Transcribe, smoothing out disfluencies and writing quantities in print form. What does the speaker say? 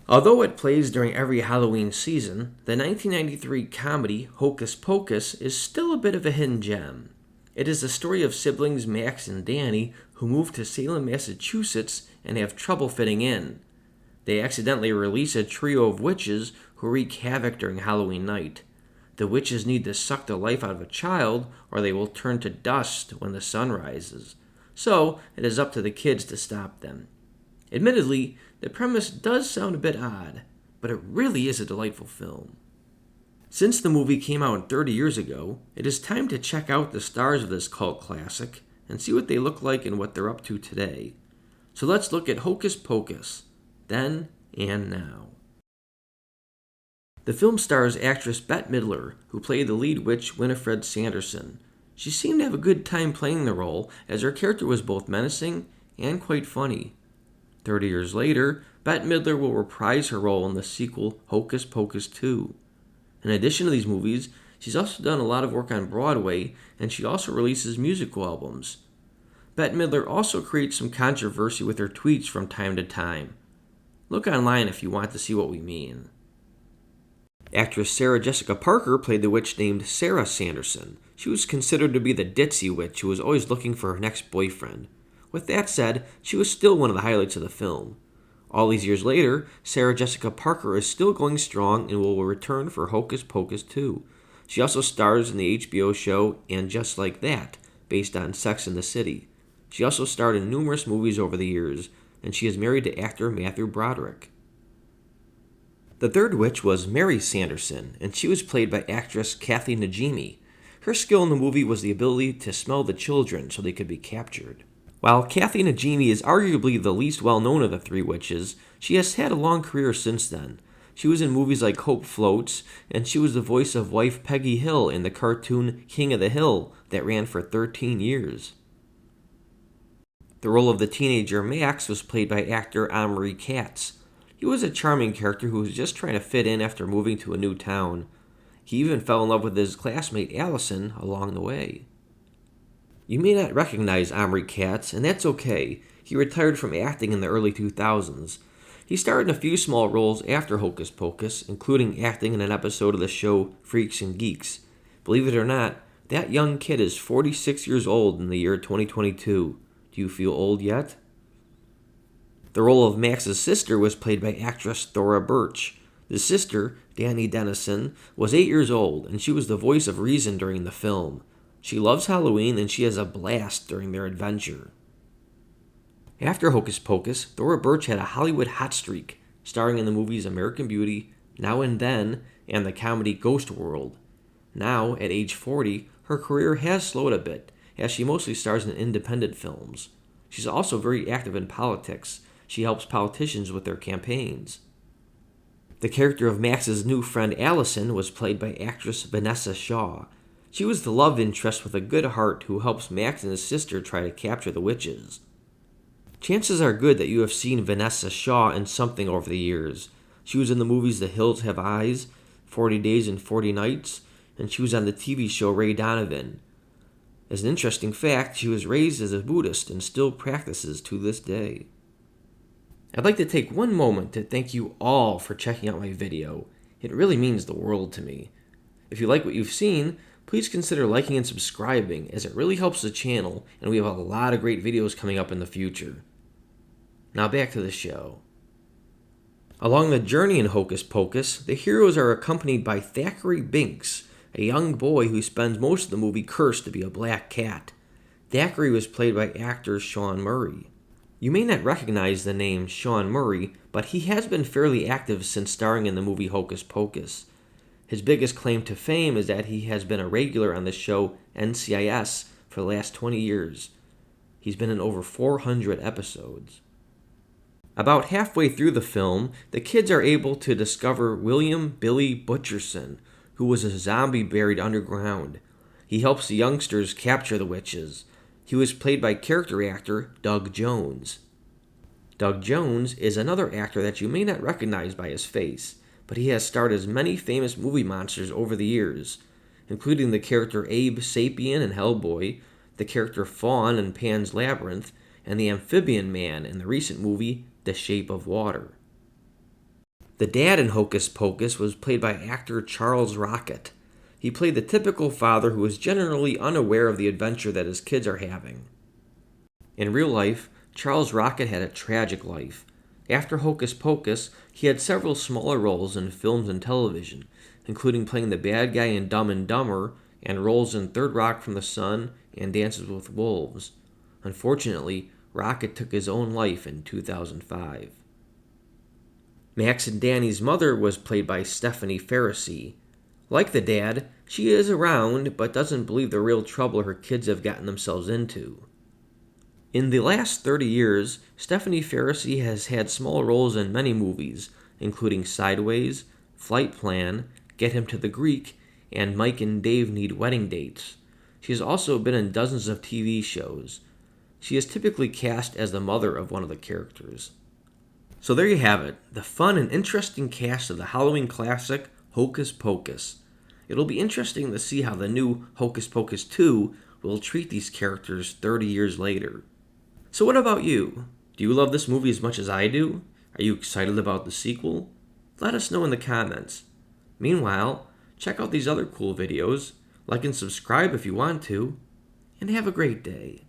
Although it plays during every Halloween season, the 1993 comedy Hocus Pocus is still a bit of a hidden gem. It is the story of siblings Max and Danny who move to Salem, Massachusetts and have trouble fitting in. They accidentally release a trio of witches who wreak havoc during Halloween night. The witches need to suck the life out of a child or they will turn to dust when the sun rises. So, it is up to the kids to stop them. Admittedly, the premise does sound a bit odd, but it really is a delightful film. Since the movie came out 30 years ago, it is time to check out the stars of this cult classic and see what they look like and what they're up to today. So let's look at Hocus Pocus, then and now. The film stars actress Bette Midler, who played the lead witch Winifred Sanderson. She seemed to have a good time playing the role, as her character was both menacing and quite funny. 30 years later, Bette Midler will reprise her role in the sequel Hocus Pocus 2. In addition to these movies, she's also done a lot of work on Broadway, and she also releases musical albums. Bette Midler also creates some controversy with her tweets from time to time. Look online if you want to see what we mean. Actress Sarah Jessica Parker played the witch named Sarah Sanderson. She was considered to be the ditzy witch who was always looking for her next boyfriend. With that said, she was still one of the highlights of the film. All these years later, Sarah Jessica Parker is still going strong and will return for Hocus Pocus 2. She also stars in the HBO show And Just Like That, based on Sex and the City. She also starred in numerous movies over the years, and she is married to actor Matthew Broderick. The third witch was Mary Sanderson, and she was played by actress Kathy Najimy. Her skill in the movie was the ability to smell the children so they could be captured. While Kathy Najimy is arguably the least well-known of the three witches, she has had a long career since then. She was in movies like Hope Floats, and she was the voice of wife Peggy Hill in the cartoon King of the Hill that ran for 13 years. The role of the teenager Max was played by actor Omri Katz. He was a charming character who was just trying to fit in after moving to a new town. He even fell in love with his classmate Allison along the way. You may not recognize Omri Katz, and that's okay. He retired from acting in the early 2000s. He starred in a few small roles after Hocus Pocus, including acting in an episode of the show Freaks and Geeks. Believe it or not, that young kid is 46 years old in the year 2022. Do you feel old yet? The role of Max's sister was played by actress Thora Birch. The sister, Danny Dennison, was 8 years old, and she was the voice of reason during the film. She loves Halloween, and she has a blast during their adventure. After Hocus Pocus, Thora Birch had a Hollywood hot streak, starring in the movies American Beauty, Now and Then, and the comedy Ghost World. Now, at age 40, her career has slowed a bit, as she mostly stars in independent films. She's also very active in politics. She helps politicians with their campaigns. The character of Max's new friend Allison was played by actress Vanessa Shaw. She was the love interest with a good heart who helps Max and his sister try to capture the witches. Chances are good that you have seen Vanessa Shaw in something over the years. She was in the movies The Hills Have Eyes, 40 Days and 40 Nights, and she was on the TV show Ray Donovan. As an interesting fact, she was raised as a Buddhist and still practices to this day. I'd like to take one moment to thank you all for checking out my video. It really means the world to me. If you like what you've seen, please consider liking and subscribing, as it really helps the channel, and we have a lot of great videos coming up in the future. Now back to the show. Along the journey in Hocus Pocus, the heroes are accompanied by Thackeray Binks, a young boy who spends most of the movie cursed to be a black cat. Thackeray was played by actor Sean Murray. You may not recognize the name Sean Murray, but he has been fairly active since starring in the movie Hocus Pocus. His biggest claim to fame is that he has been a regular on the show NCIS for the last 20 years. He's been in over 400 episodes. About halfway through the film, the kids are able to discover William Billy Butcherson, who was a zombie buried underground. He helps the youngsters capture the witches. He was played by character actor Doug Jones. Doug Jones is another actor that you may not recognize by his face, but he has starred as many famous movie monsters over the years, including the character Abe Sapien in Hellboy, the character Fawn in Pan's Labyrinth, and the Amphibian Man in the recent movie The Shape of Water. The dad in Hocus Pocus was played by actor Charles Rocket. He played the typical father who is generally unaware of the adventure that his kids are having. In real life, Charles Rocket had a tragic life. After Hocus Pocus, he had several smaller roles in films and television, including playing the bad guy in Dumb and Dumber and roles in Third Rock from the Sun and Dances with Wolves. Unfortunately, Rocket took his own life in 2005. Max and Danny's mother was played by Stephanie Faracy. Like the dad, she is around but doesn't believe the real trouble her kids have gotten themselves into. In the last 30 years, Stephanie Faracy has had small roles in many movies, including Sideways, Flight Plan, Get Him to the Greek, and Mike and Dave Need Wedding Dates. She has also been in dozens of TV shows. She is typically cast as the mother of one of the characters. So there you have it, the fun and interesting cast of the Halloween classic Hocus Pocus. It'll be interesting to see how the new Hocus Pocus 2 will treat these characters 30 years later. So what about you? Do you love this movie as much as I do? Are you excited about the sequel? Let us know in the comments. Meanwhile, check out these other cool videos, like and subscribe if you want to, and have a great day.